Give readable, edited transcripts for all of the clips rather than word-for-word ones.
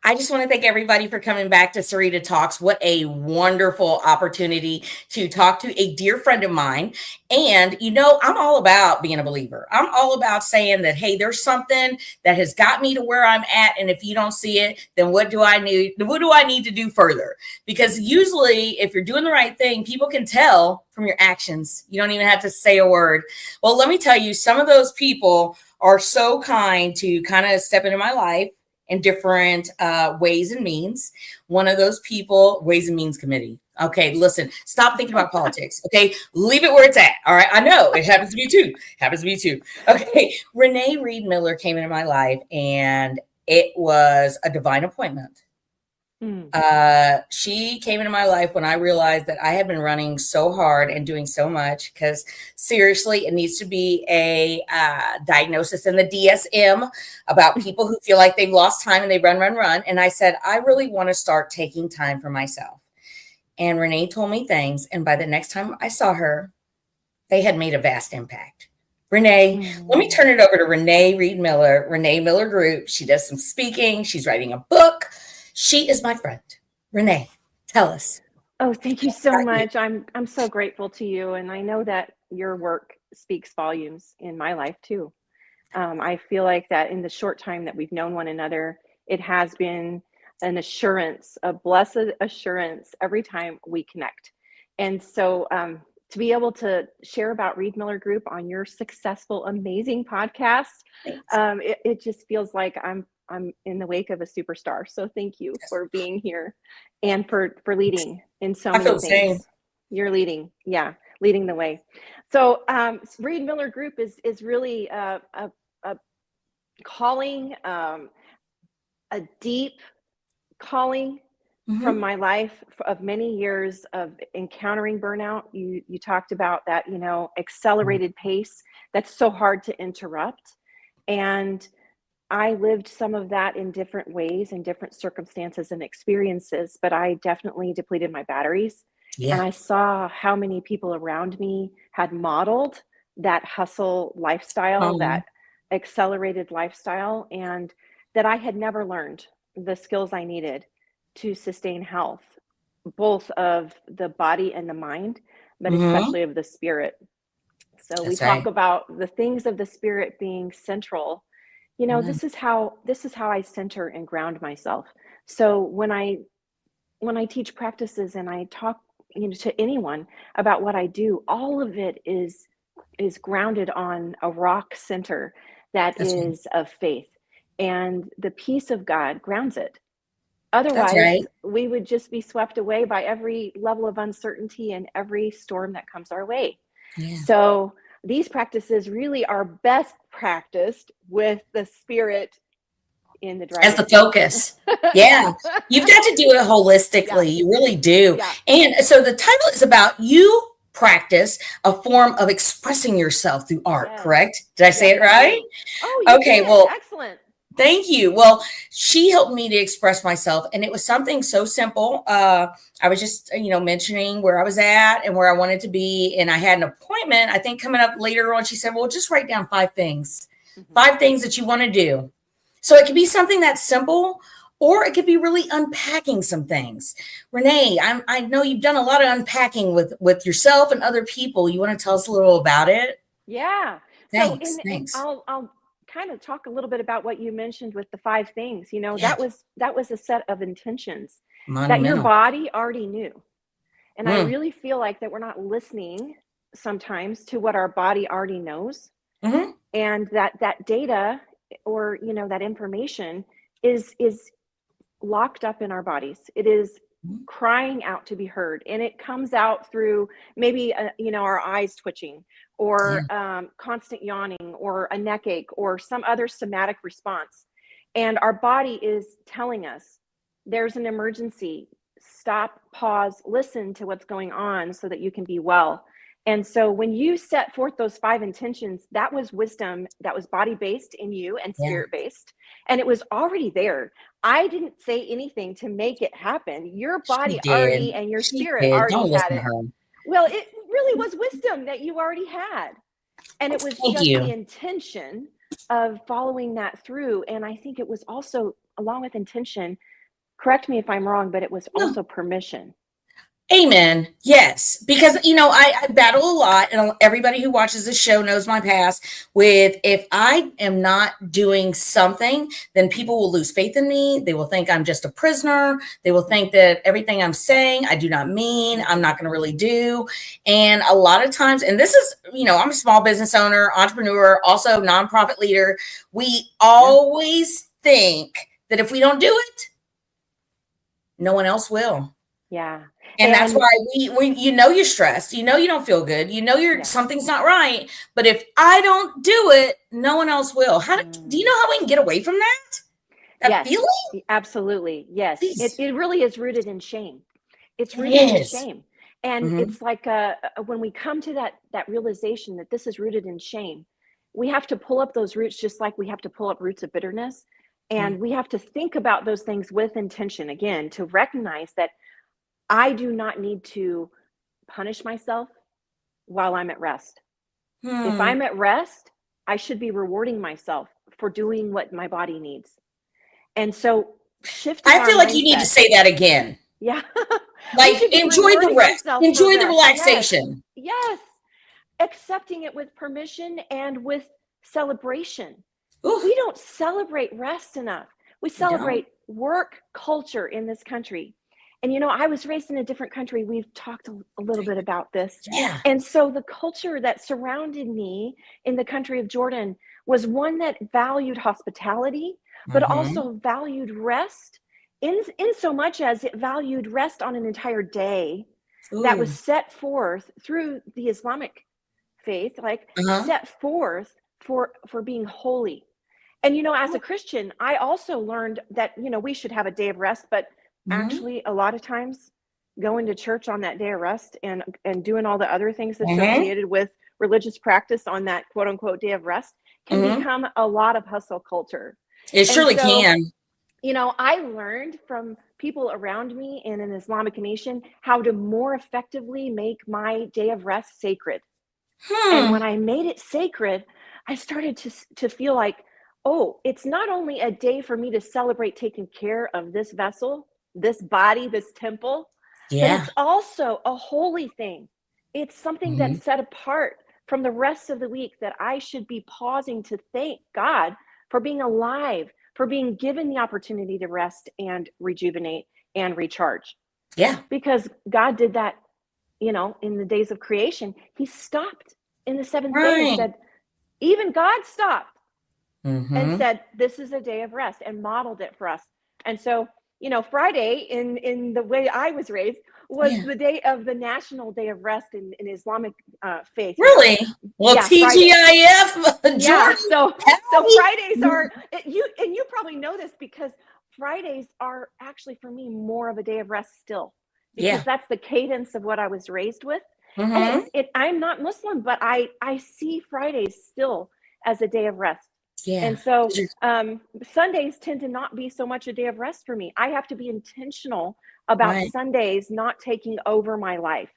I just want to thank everybody for coming back to Sarita Talks. What a wonderful opportunity to talk to a dear friend of mine. And, I'm all about being a believer. I'm all about saying that, hey, there's something that has got me to where I'm at. And if you don't see it, then what do I need? What do I need to do further? Because usually if you're doing the right thing, people can tell from your actions. You don't even have to say a word. Well, let me tell you, some of those people are so kind to kind of step into my life in different ways and means. One of those people, Ways and Means Committee. Okay, listen, stop thinking about politics. Okay, leave it where it's at. All right, I know it happens to me too. Okay, Renee Reed Miller came into my life, and it was a divine appointment. She came into my life when I realized that I had been running so hard and doing so much, because seriously, it needs to be a diagnosis in the DSM about people who feel like they've lost time and they run. And I said, I really want to start taking time for myself. And Renee told me things. And by the next time I saw her, they had made a vast impact. Renee, let me turn it over to Renee Reed Miller, Renee Miller Group. She does some speaking. She's writing a book. She is my friend. Renee, tell us. Oh, thank you so much. I'm so grateful to you. And I know that your work speaks volumes in my life too. I feel like that in the short time that we've known one another, it has been an assurance, a blessed assurance every time we connect. And so to be able to share about Reed Miller Group on your successful, amazing podcast, it just feels like I'm in the wake of a superstar. So thank you for being here and for leading in so many things. You're leading. Yeah. Leading the way. So Reed Miller Group is really a calling, a deep calling from my life of many years of encountering burnout. You talked about that, accelerated pace that's so hard to interrupt. And I lived some of that in different ways, in different circumstances and experiences, but I definitely depleted my batteries. Yeah. And I saw how many people around me had modeled that hustle lifestyle, that accelerated lifestyle, and that I had never learned the skills I needed to sustain health, both of the body and the mind, but especially of the spirit. So we talk about the things of the spirit being central. This is how I center and ground myself. So when I teach practices and I talk to anyone about what I do, all of it is grounded on a rock center that is of faith, and the peace of God grounds it. Otherwise, we would just be swept away by every level of uncertainty and every storm that comes our way. Yeah. So these practices really are best practiced with the spirit in the driving as the focus. Yeah. You've got to do it holistically. Yeah. You really do. Yeah. And so the title is about you practice a form of expressing yourself through art, correct? Did I say it right? Oh, you did. Well, excellent. Thank you. Well, she helped me to express myself, and it was something so simple. I was just, mentioning where I was at and where I wanted to be, and I had an appointment, I think, coming up later on. She said, well, just write down 5 things, 5 things that you want to do. So it could be something that's simple, or it could be really unpacking some things. Renee, I know you've done a lot of unpacking with yourself and other people. You want to tell us a little about it? Yeah. Thanks. I'll kind of talk a little bit about what you mentioned with the 5 things. That was a set of intentions that your body already knew. And I really feel like that we're not listening sometimes to what our body already knows. And that data or, that information is locked up in our bodies. It is crying out to be heard. And it comes out through maybe, our eyes twitching, or constant yawning, or a neck ache, or some other somatic response. And our body is telling us there's an emergency. Stop, pause, listen to what's going on so that you can be well. And so when you set forth those 5 intentions, that was wisdom that was body-based in you and spirit-based. And it was already there. I didn't say anything to make it happen. Your body already and your spirit already had it. Well, it really was wisdom that you already had. And it was just the intention of following that through. And I think it was also, along with intention, correct me if I'm wrong, but it was No. also permission. Amen. Yes. Because, I battle a lot, and everybody who watches this show knows my past with if I am not doing something, then people will lose faith in me. They will think I'm just a prisoner. They will think that everything I'm saying, I do not mean, I'm not going to really do. And a lot of times, and this is, I'm a small business owner, entrepreneur, also nonprofit leader. We always think that if we don't do it, no one else will. Yeah. And that's why you're stressed, you don't feel good, something's not right. But if I don't do it, no one else will. Do you know how we can get away from that Yes, feeling? absolutely. Yes. Please. It really is rooted in shame. It's It rooted in is. shame. And Mm-hmm. it's like when we come to that realization that this is rooted in shame, we have to pull up those roots just like we have to pull up roots of bitterness. And we have to think about those things with intention, again, to recognize that I do not need to punish myself while I'm at rest. If I'm at rest, I should be rewarding myself for doing what my body needs. And so shifting I our feel like you need to mindset. say that again. Yeah. We Like, should be enjoy the rewarding rest, ourselves for enjoy the rest. Yes. relaxation. Yes. Accepting it with permission and with celebration. Ooh, We don't celebrate rest enough. We we don't. celebrate work culture in this country. And I was raised in a different country. We've talked a little bit about this. Yeah. And so the culture that surrounded me in the country of Jordan was one that valued hospitality, but also valued rest in so much as it valued rest on an entire day that was set forth through the Islamic faith, like set forth for being holy. And as a Christian, I also learned that we should have a day of rest, but actually a lot of times going to church on that day of rest and doing all the other things associated with religious practice on that quote unquote day of rest can become a lot of hustle culture. It surely can. I learned from people around me in an Islamic nation how to more effectively make my day of rest sacred. And when I made it sacred, I started to feel like, oh, it's not only a day for me to celebrate taking care of this vessel, this body, this temple, but it's also a holy thing. It's something that's set apart from the rest of the week that I should be pausing to thank God for being alive, for being given the opportunity to rest and rejuvenate and recharge. Yeah. Because God did that, in the days of creation. He stopped in the seventh day and said, even God stopped and said, this is a day of rest, and modeled it for us. And so, Friday in the way I was raised was the day of the national day of rest in Islamic faith. Really? Well, TGIF, Jordan. Yeah. So Fridays are, you probably know this because Fridays are actually for me more of a day of rest still, because that's the cadence of what I was raised with. And I'm not Muslim, but I see Fridays still as a day of rest. Yeah. And so Sundays tend to not be so much a day of rest for me. I have to be intentional about Sundays not taking over my life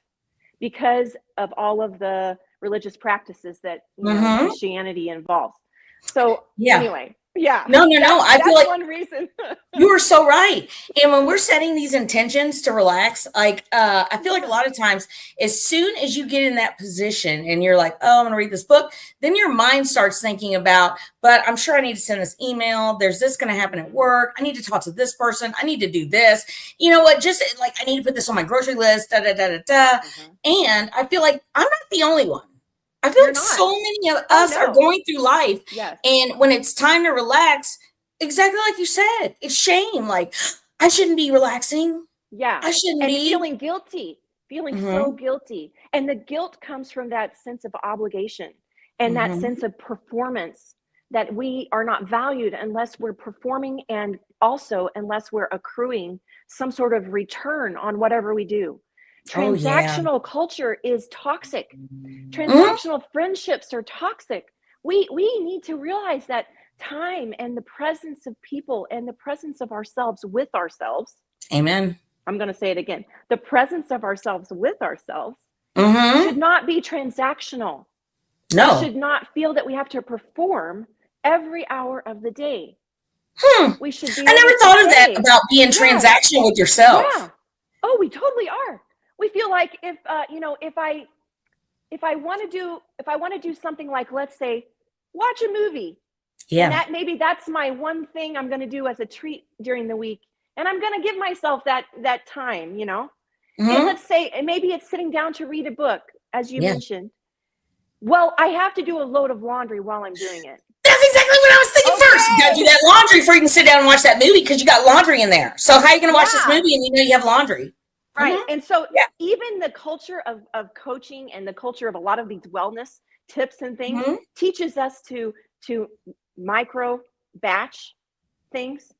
because of all of the religious practices that Christianity involves. So anyway, No. I feel like one reason. You are so right. And when we're setting these intentions to relax, like I feel like a lot of times, as soon as you get in that position and you're like, oh, I'm going to read this book, then your mind starts thinking about, but I'm sure I need to send this email. There's this going to happen at work. I need to talk to this person. I need to do this. You know what? Just like I need to put this on my grocery list. Da da da da da. And I feel like I'm not the only one. I feel like so many of us are going through life. And when it's time to relax, exactly like you said, it's shame. Like, I shouldn't be relaxing. Yeah. I shouldn't be. Feeling guilty, so guilty. And the guilt comes from that sense of obligation and that sense of performance, that we are not valued unless we're performing, and also unless we're accruing some sort of return on whatever we do. Transactional culture is toxic. Transactional friendships are toxic. We need to realize that time and the presence of people and the presence of ourselves with ourselves. Amen. I'm going to say it again. The presence of ourselves with ourselves should not be transactional. No. We should not feel that we have to perform every hour of the day. We should be I able never to thought of that say, about being yes, transactional with yourself. yeah. Oh, we totally are. We feel like if if I want to do something like, let's say, watch a movie, and Yeah. that maybe that's my one thing I'm going to do as a treat during the week, and I'm going to give myself that time, and Hmm. let's say, and maybe it's sitting down to read a book, as you Yeah. mentioned. Well, I have to do a load of laundry while I'm doing it. That's exactly what I was thinking first. You got to do Okay. that laundry before you can sit down and watch that movie because you got laundry in there. So how are you going to watch this Yeah. movie and you know you have laundry? Right. Hmm. And so Yeah. even the culture of coaching and the culture of a lot of these wellness tips and things Hmm. teaches us to micro batch things,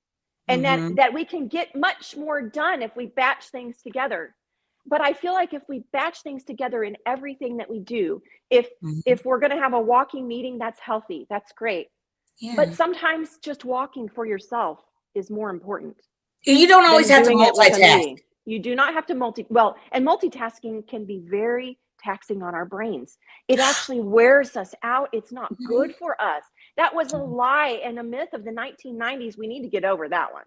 and Hmm. that we can get much more done if we batch things together. But I feel like if we batch things together in everything that we do, if Hmm. if we're going to have a walking meeting, that's healthy, that's great. But Yeah. sometimes just walking for yourself is more important You don't always than have to doing it with a multitask. meeting. You do not have to and multitasking can be very taxing on our brains. It actually wears us out. It's not Mhm. good for us. That was a lie and a myth of the 1990s. We need to get over that one.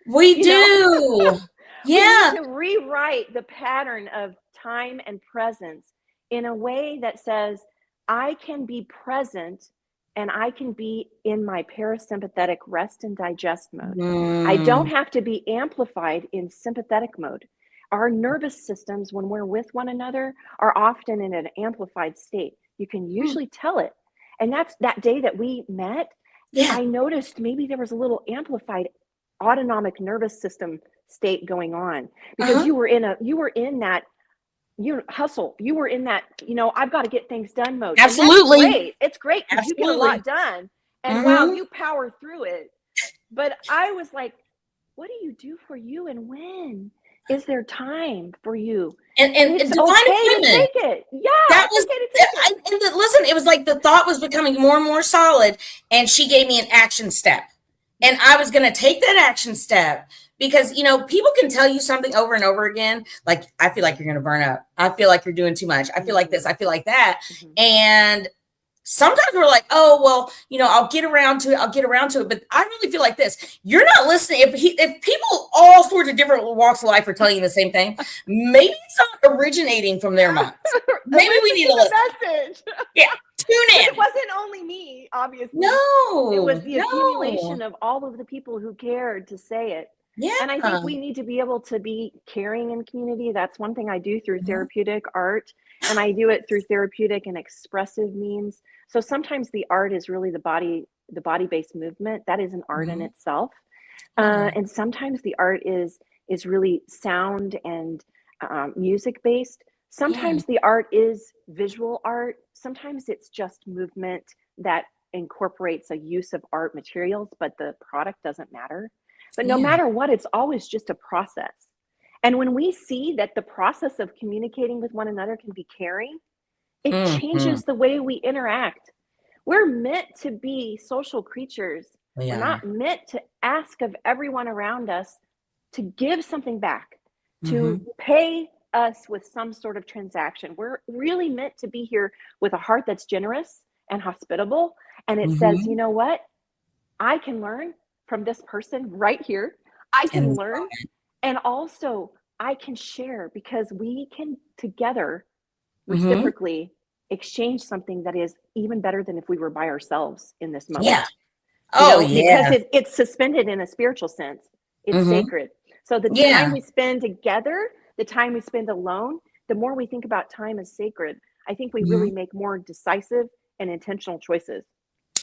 We You know, do. we need Yeah. to rewrite the pattern of time and presence in a way that says, I can be present and I can be in my parasympathetic rest and digest mode. I don't Mm. have to be amplified in sympathetic mode. Our nervous systems, when we're with one another, are often in an amplified state. You can Hmm. usually tell it. And that's that day that we met. Yeah. I noticed maybe there was a little amplified autonomic nervous system state going on because Uh-huh. you were in that you hustle. You were in that, I've got to get things done mode. And that's Absolutely. great. It's great because you get a Absolutely. lot done. And wow, Hmm. you power through it. But I was like, what do you do for you, and when is there time for you? And And it's divine okay to appointment. take it. Yeah, That it's was okay to take it. listen, it was like the thought was becoming more and more solid, and she gave me an action step. And I was going to take that action step because, people can tell you something over and over again. Like, I feel like you're going to burn up. I feel like you're doing too much. I feel like this. Mm-hmm. I feel like that. Mm-hmm. And sometimes we're like, oh, well, I'll get around to it. I'll get around to it. But I really feel like this. You're not listening. If people all sorts of different walks of life are telling you the same thing, maybe it's not originating from their minds. Maybe we Listen need to to listen. the message. Yeah. Tune Because it in. wasn't only me, obviously. It was No, the no. accumulation of all of the people who cared to say it. Yeah. And I think we need to be able to be caring in community. That's one thing I do through Mhm. therapeutic art, and I do it through therapeutic and expressive means. So sometimes the art is really the body-based movement. That is an art in Mhm. itself. Yeah. And sometimes the art is really sound and music based. Yeah. Sometimes the art is visual art. Sometimes it's just movement that incorporates a use of art materials, but the product doesn't matter. But no Yeah. matter what, it's always just a process. And when we see that the process of communicating with one another can be caring, it Mhm. changes the way we interact. We're meant to be social creatures. We We're are. not meant to ask of everyone around us to give something back, to Mhm. pay us with some sort of transaction. We're really meant to be here with a heart that's generous and hospitable. And it says, you Mhm. know what? I can learn from this person right here. I And can learn. And also, I can share because we can together mhm. reciprocally exchange something that is even better than if we were by ourselves in this Yeah. moment, Oh, because yeah. it's suspended in a spiritual sense. It's Mhm. sacred. So the time Yeah. we spend together, the time we spend alone, the more we think about time as sacred, I think we Mhm. really make more decisive and intentional choices.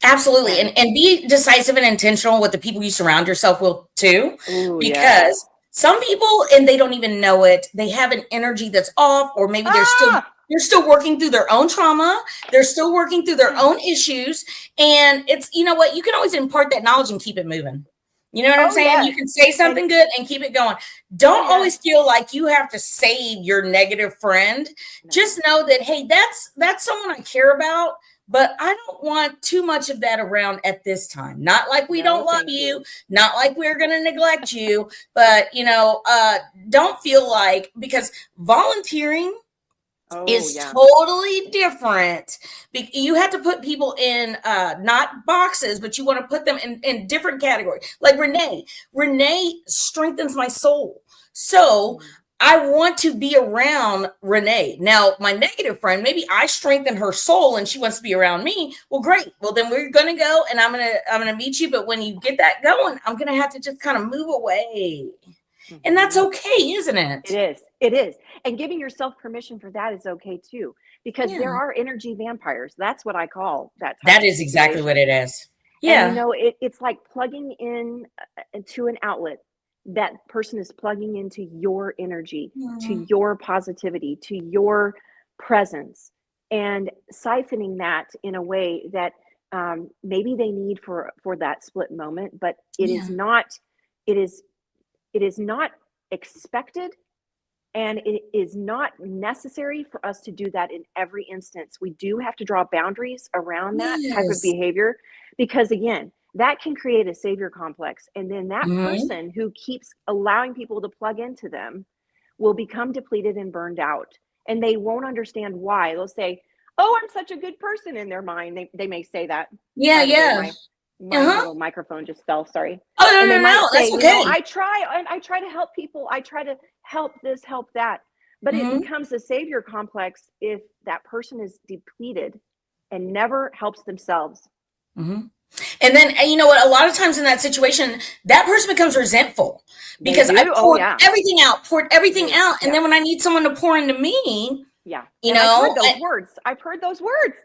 Absolutely. And And be decisive and intentional with the people you surround yourself with too. oh yeah. Because some people, and they don't even know it, they have an energy that's off, or maybe Ah! they're still working through their own trauma. They're still working through their Yes. own issues. And it's, you know what, you can always impart that knowledge and keep it moving. You know what I'm Oh saying? You yes. can say And something good and keep it going. oh Don't yes. always feel like you have to save your negative friend. Just No. know that, hey, that's someone I care about, but I don't want too much of that around at this time. Not like we No, don't love thank you, you. not like we're going to neglect you, but don't feel like, because volunteering Oh, is yeah. totally different. You have to put people in not boxes, but you want to put them in different categories. Like Renee strengthens my soul. So Mm. I want to be around Renee. Now, my negative friend, maybe I strengthen her soul and she wants to be around me. Well, great. Well, then we're gonna go and I'm gonna meet you. But when you get that going, I'm gonna have to just kind of move away. And that's Mhm. okay, isn't It it? is. It is. And giving yourself permission for that is okay too, because there Yeah. are energy vampires. That's what I call that type That of is exactly what situation. it is. And you Yeah. know, it's like plugging in to an outlet. That person is plugging into your energy, to Mhm. your positivity, to your presence, and siphoning that in a way that maybe they need for that split moment, but it is Yeah. not. It is it is not expected, and it is not necessary for us to do that in every instance. We do have to draw boundaries around that type of Yes. behavior because, again, that can create a savior complex. And then that Mhm. person who keeps allowing people to plug into them will become depleted and burned out. And they won't understand why. They'll say, "Oh, I'm such a good person," in their mind. They may say that. Yeah, By the way, yeah. my Uh-huh. little microphone just fell, sorry. Oh, no, And they no, might no, say, that's you know, okay. I try to help people. I try to help this, help that. But it Mhm. becomes a savior complex if that person is depleted and never helps themselves. Mhm. And then, you know what? A lot of times in that situation, that person becomes resentful They because I do. Oh, poured yeah. poured everything out, and Yeah. then when I need someone to pour into me, Yeah. you And I've heard know, those words. I've heard those words.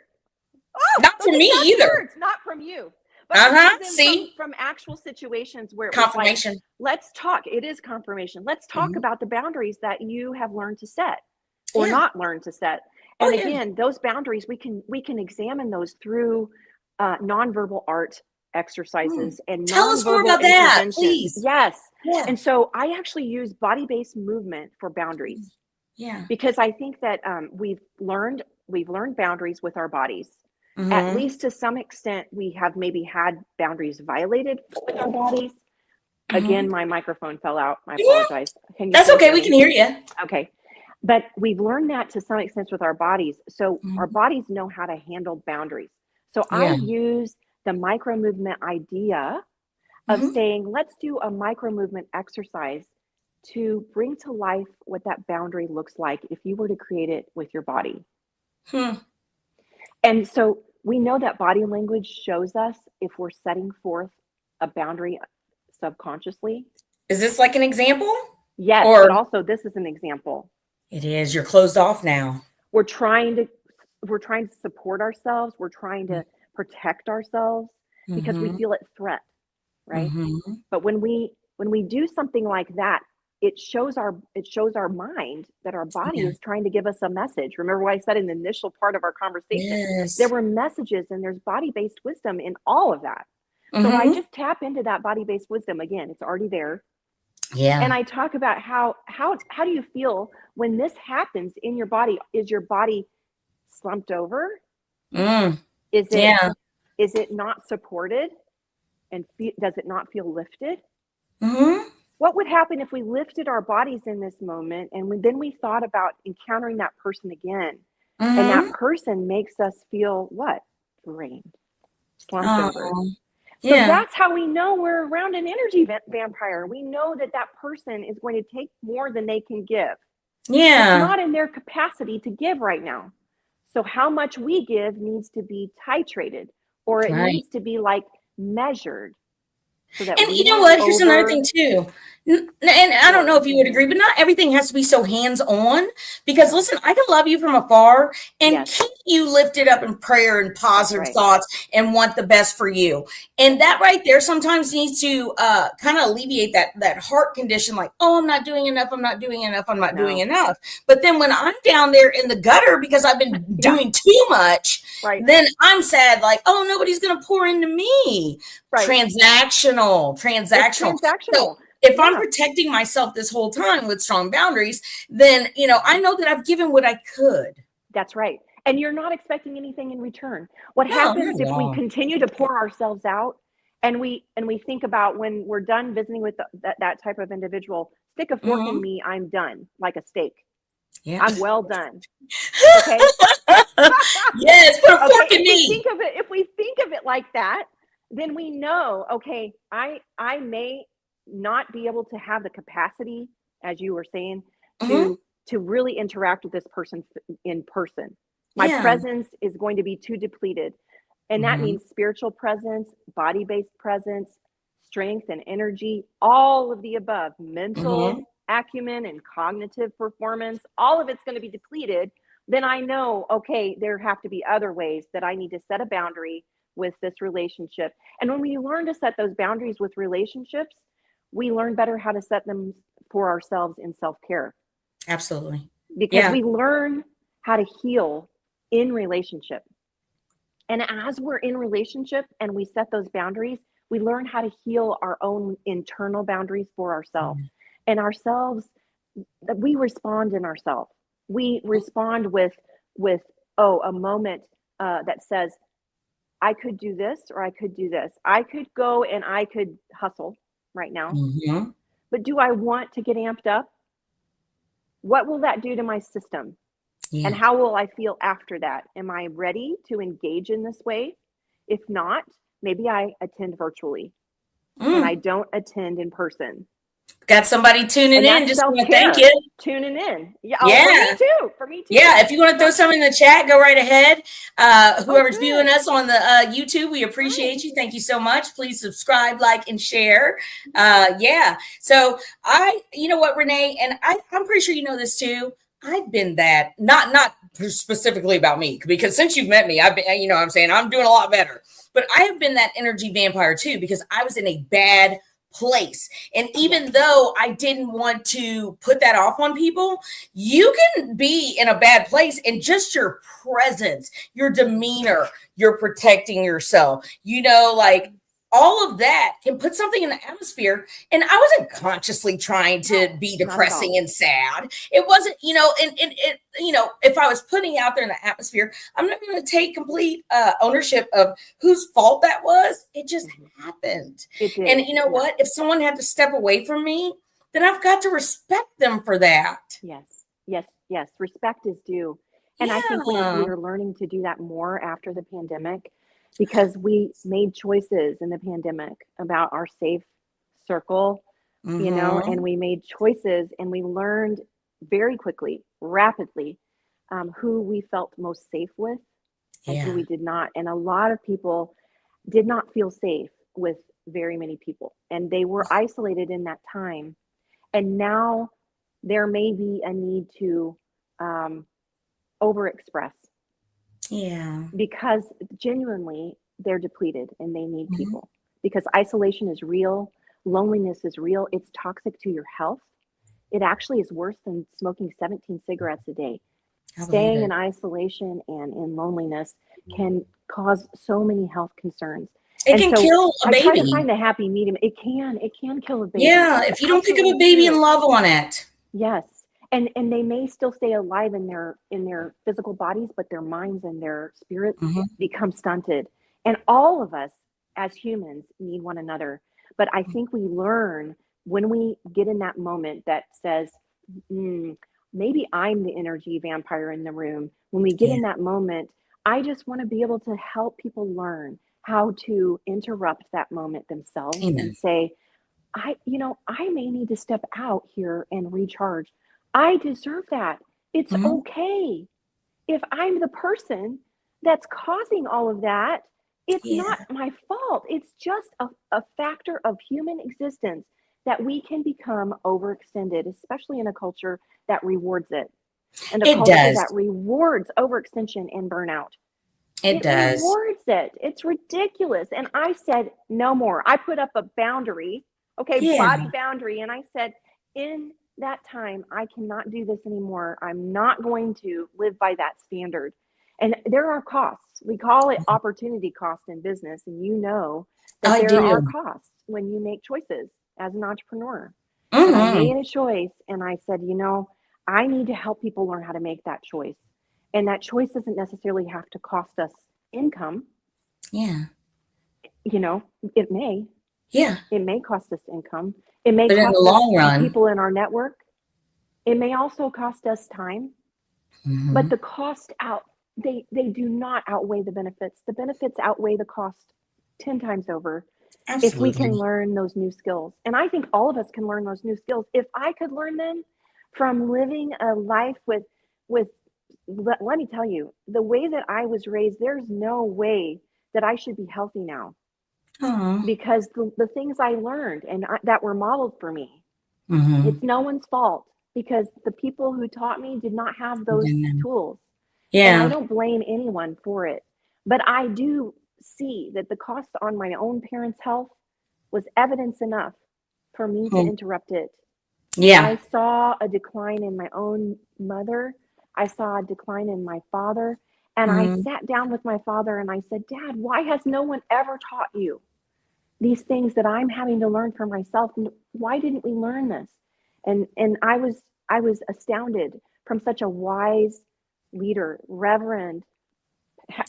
Oh, not those for me exact either. words, not from you. But I've Uh-huh. heard them See, from actual situations where it was like, confirmation. let's talk. It is confirmation. Let's talk Mhm. about the boundaries that you have learned to set or Yeah. not learned to set. Oh, And yeah. again, those boundaries we can examine those through nonverbal art Mm. exercises and Tell us more nonverbal about that, interventions. please. Yes. Yeah. And so I actually use body-based movement for boundaries Yeah. because I think that we've learned boundaries with our bodies. At Mhm. least to some extent, we have maybe had boundaries violated with our bodies. Again, Mhm. my microphone fell out. I Yeah. apologize. Can you That's still okay. hear We can me? hear you. Okay. But we've learned that to some extent with our bodies. So our Mhm. bodies know how to handle boundaries. So I Yeah. use the micro movement idea of Mhm. saying, let's do a micro movement exercise to bring to life what that boundary looks like if you were to create it with your body. Hmm. And so we know that body language shows us if we're setting forth a boundary subconsciously. Is this like an example? Yes, but Or also this is an example. it is, you're closed off now. We're trying to we're trying to support ourselves, we're trying to protect ourselves because we Mhm. feel at threat, right? Mhm. But when we do something like that, it shows our mind that our body Yeah. is trying to give us a message. Remember what I said in the initial part of our conversation? There Yes. were messages and there's body-based wisdom in all of that. So I Mhm. just tap into that body-based wisdom again. It's already there. And Yeah. I talk about how do you feel when this happens in your body? Is your body slumped over? Mm. Is it Yeah. is it not supported and does it not feel lifted? Mhm. What would happen if we lifted our bodies in this moment and then we thought about encountering that person again? And that Mhm. person makes us feel what? Drained, slumped over. Oh, So yeah. that's how we know we're around an energy vampire. We know that that person is going to take more than they can give. It's Yeah. not in their capacity to give right now. So how much we give needs to be titrated or it Right. needs to be like measured so that And we you know don't what? Here's another over thing too. And I don't know pour. if you would agree, but not everything has to be so hands-on. Because No. listen, I can love you from afar and Yes, keep you lifted up in prayer and that's positive right. thoughts and want the best for you. And that right there sometimes needs to kind of alleviate that heart condition, like, oh, I'm not doing enough, I'm not doing enough, I'm not doing No. enough. But then when I'm down there in the gutter because I've been Yeah, doing too much, right. then I'm sad, like, oh, nobody's gonna pour into me. Right. It's Transactional. So transactional. if I'm Yeah, protecting myself this whole time with strong boundaries, then I know that I've given what I could. that's right. And you're not expecting anything in return. What No, not happens at if we all. continue to pour ourselves out and we think about when we're done visiting with that type of individual, stick a fork in Mhm. me, I'm done, like a steak. Yeah. I'm well done. Okay. Yes, put a fork Okay. in me. If we think of it like that, then we know, okay, I may not be able to have the capacity, as you were saying, Hmm. to really interact with this person in person. My Yeah. presence is going to be too depleted. And that Hmm. means spiritual presence, body-based presence, strength and energy, all of the above, mental Hmm. acumen and cognitive performance, all of it's going to be depleted. Then I know, okay, there have to be other ways that I need to set a boundary with this relationship. And when we learn to set those boundaries with relationships, we learn better how to set them for ourselves in self-care, Absolutely. because Yeah. we learn how to heal in relationship. And as we're in relationship and we set those boundaries, we learn how to heal our own internal boundaries for ourselves. And ourselves, we respond in ourselves. We respond with a moment that says, I could do this or I could do this. I could go and I could hustle right now. Hmm. But do I want to get amped up? What will that do to my system? And Yeah. how will I feel after that? Am I ready to engage in this way? If not, maybe I attend virtually and I Mm. don't attend in person. Got somebody tuning And in. that's Just want to thank self-care, you. tuning in. Yeah, oh, for me Yeah. too. For me too. Yeah, if you want to throw something in the chat, go right ahead. Oh, Whoever's viewing good. us on the YouTube, we Hi. appreciate you. Thank you so much. Please subscribe, like, and share. Yeah. So you know what, Renee, and I'm pretty sure you know this too. I've been that, not specifically about me, because since you've met me, I've been, you know what I'm saying, I'm doing a lot better. But I have been that energy vampire too, because I was in a bad place. And even though I didn't want to put that off on people, you can be in a bad place and just your presence, your demeanor, you're protecting yourself, like all of that can put something in the atmosphere. And I wasn't consciously trying to No, be not at depressing all. and sad. It wasn't, and it, if I was putting out there in the atmosphere, I'm not going to take complete ownership of whose fault that was. It just happened. It And did. you know Yeah. what? If someone had to step away from me, then I've got to respect them for that. Yes. Yes. Yes. Respect is due. And I think we Yeah. are learning to do that more after the pandemic, because we made choices in the pandemic about our safe circle, and Mm-hmm. we made choices and we learned very quickly, rapidly, who we felt most safe with and who Yeah. we did not. And a lot of people did not feel safe with very many people, and they were isolated in that time. And now there may be a need to um, overexpress, Yeah. because genuinely they're depleted and they need Mm-hmm. people, because isolation is real, loneliness is real, it's toxic to your health. It actually is worse than smoking 17 cigarettes a day. I believe Staying it. in isolation and in loneliness can cause so many health concerns. It And can so kill a I try to baby. find the happy medium. It can kill a baby. Yeah. It's If you don't pick up a absolutely baby and true. love on it. Yes. And they may still stay alive in their physical bodies, but their minds and their spirits Mm-hmm. become stunted. And all of us as humans need one another. But I think we learn when we get in that moment that says, mm, maybe I'm the energy vampire in the room. When we get Yeah. in that moment, I just want to be able to help people learn how to interrupt that moment themselves and Amen. say, I may need to step out here and recharge. I deserve that. It's Mm-hmm. okay. If I'm the person that's causing all of that, it's not Yeah. my fault. It's just a factor of human existence that we can become overextended, especially in a culture that rewards it, and a It culture does. that rewards overextension and burnout. It It does. rewards it. It's ridiculous. And I said, no more. I put up a boundary, okay, Yeah. body boundary. And I said, in that time, I cannot do this anymore. I'm not going to live by that standard. And there are costs. We call it opportunity cost in business. And you know that I there are do. costs when you make choices as an entrepreneur. And I Mm-hmm. made a choice and I said, I need to help people learn how to make that choice. And that choice doesn't necessarily have to cost us income. Yeah. You know, it may. Yeah. It may cost us income. It may But in the cost us long the run, people in our network. It may also cost us time, but Mhm. the cost out they do not outweigh the benefits. The benefits outweigh the cost 10 times over if we can Absolutely. learn those new skills. And I think all of us can learn those new skills. If I could learn them from living a life with let me tell you, the way that I was raised, there's no way that I should be healthy now Aw. because the things I learned and that were modeled for me, it's Mhm. no one's fault because the people who taught me did not have those tools. And I Yeah. don't blame anyone for it. But I do see that the cost on my own parents' health was evidence enough for me to Mm. interrupt it. I Yeah. saw a decline in my own mother. I saw a decline in my father. And I Mhm. sat down with my father and I said, Dad, why has no one ever taught you these things that I'm having to learn for myself? Why didn't we learn this? And I was astounded from such a wise leader, reverend,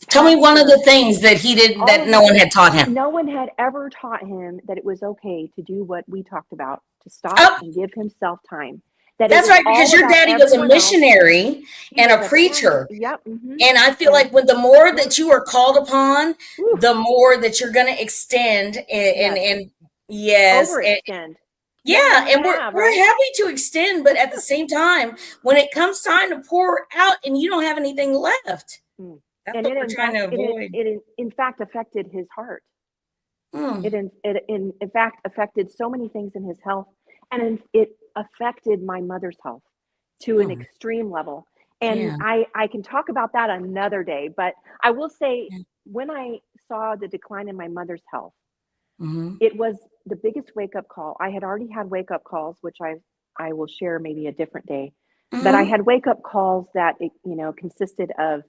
Tell me one of pastor, the things that he did all that of no the one things. had taught him. No one had ever taught him that it was okay to do what we talked about, to stop Oh, and give himself time, that it that's was right, because all your about daddy was a everyone else. missionary He and was a a pastor. preacher. Yep. Mm-hmm. And I feel And like when the more yep. that you are called upon, Whew, the more that you're going to extend yes. and yes, and Overextend. Never yeah, want to and have, we're right? happy to extend, but at the same time, when it comes time to pour out and you don't have anything left, Mm. that's And what we're trying to avoid. it in fact affected his heart. Mm, In fact affected so many things in his health, and it affected my mother's health to an oh, extreme level. And yeah. I can talk about that another day, but I will say Yeah. when I saw the decline in my mother's health, Mm-hmm. it was the biggest wake up call. I had already had wake up calls, which I will share maybe a different day, but I Mm-hmm. had wake up calls that consisted of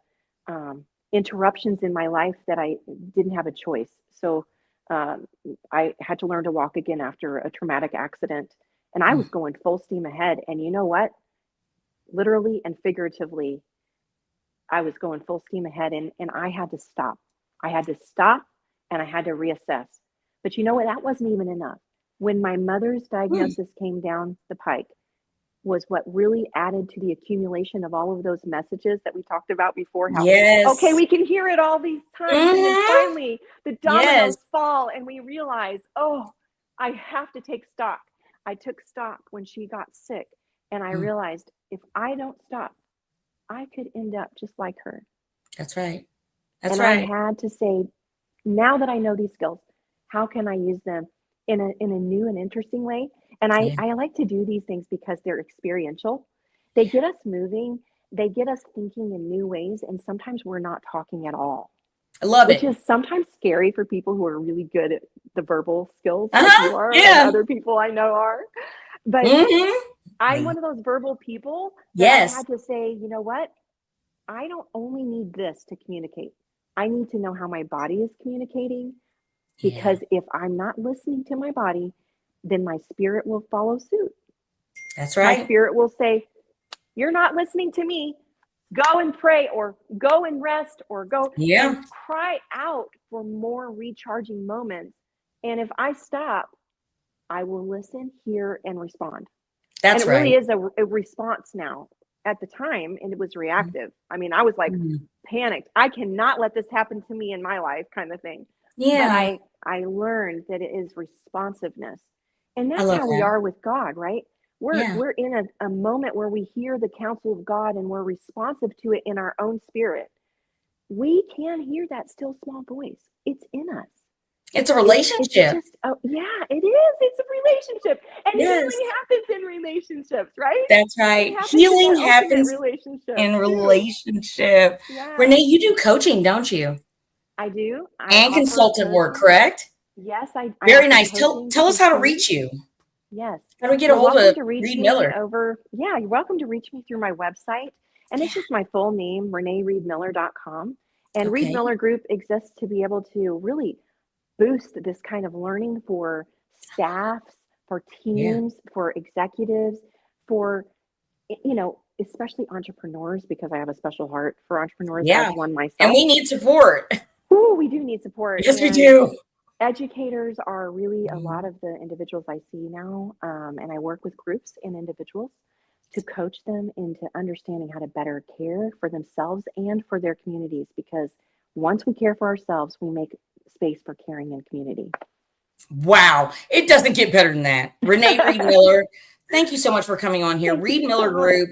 interruptions in my life that I didn't have a choice. So um, I had to learn to walk again after a traumatic accident, and I was going full steam ahead. And you know what? Literally and figuratively, I was going full steam ahead, and I had to stop. I had to stop and I had to reassess. But you know what? That wasn't even enough. When my mother's Mm. diagnosis came down the pike, was what really added to the accumulation of all of those messages that we talked about before. How, okay, Yes. we can hear it all these times. And then Mm-hmm. finally, the Yes. dominoes fall, and we realize, oh, I have to take stock. I took stock when she got sick, and I Mm, realized if I don't stop, I could end up just like her. that's right. That's And I right. had to say, now that I know these skills, how can I use them in a new and interesting way? And Yeah. I like to do these things because they're experiential. They get us moving, they get us thinking in new ways, and sometimes we're not talking at all, I love which it. is sometimes scary for people who are really good at the verbal skills like you Uh-huh. are and Yeah. other people I know are. But I'm Mm-hmm. one of those verbal people that I Yes. had to say, you know what? I don't only need this to communicate. I need to know how my body is communicating Yeah. because if I'm not listening to my body, then my spirit will follow suit. That's My right. spirit will say, you're not listening to me. Go and pray or go and rest or go and Yeah. cry out for more recharging moments. And if I stop, I will listen, hear, and respond. And That's it really right. is a response now. At the time, and it was reactive. I mean, I was like Mhm. panicked. I cannot let this happen to me in my life, kind of thing. But Yeah. I learned that it is responsiveness, and I that's love how we that. are with God, right? Yeah. We're in a moment where we hear the counsel of God and we're responsive to it in our own spirit. We can hear that still small voice. It's in us. It's a It's relationship. just, oh yeah, it is. It's a relationship. And Yes. healing happens in relationships, right? That's It right. happens in Healing our ultimate happens relationships in too. relationship. Yeah, Renee, you do coaching, don't you? I do. I And offer consultant work, coaching. correct? Yes, I Very offer nice. Tell coaching to tell us how to consumers. reach you. Yes. How do we get a You're hold welcome of to reach Reed me Miller? over, yeah, you're welcome to reach me through my website. And Yeah. it's just my full name, reneereedmiller.com. And Reed Okay. Miller Group exists to be able to really boost this kind of learning for staffs, for Yeah. teams, for executives, for, especially entrepreneurs, because I have a special heart for entrepreneurs as Yeah. one And myself. we need support. Ooh, we do need support. Yes, we And do. educators are really a lot Mhm. of the individuals I see now. And I work with groups and individuals. to coach them into understanding how to better care for themselves and for their communities. Because once we care for ourselves, we make space for caring in community. Wow. It doesn't get better than that. Renee Reed Miller, thank you so much for coming on here. Thank Reed you Miller so much. Group,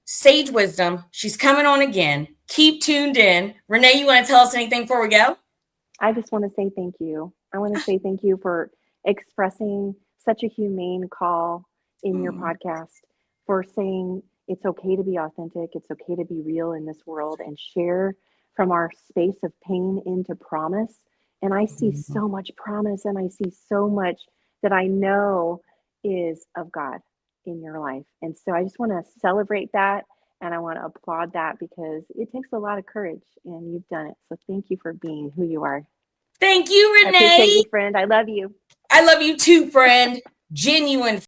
Sage Wisdom. She's coming on again. Keep tuned in. Renee, you want to tell us anything before we go? I just want to say thank you. I want to say thank you for expressing such a humane call in your Hmm. podcast, for saying it's okay to be authentic, it's okay to be real in this world and share from our space of pain into promise. And I see so much promise, and I see so much that I know is of God in your life. And so I just want to celebrate that, and I want to applaud that, because it takes a lot of courage and you've done it. So thank you for being who you are. Thank you, I appreciate Renee. you, friend. I love you. I love you too, friend. Genuine